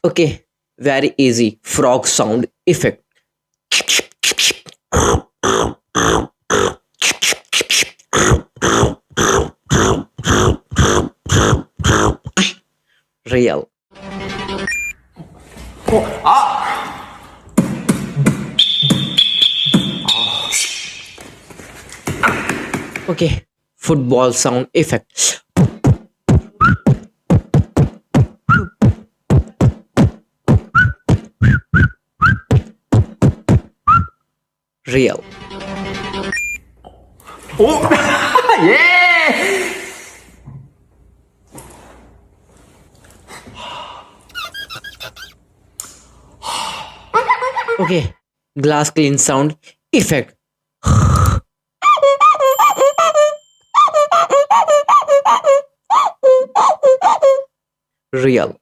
Okay, very easy. Frog sound effect. Real. Okay, football sound effect. Real. Okay, glass clean sound effect. Real.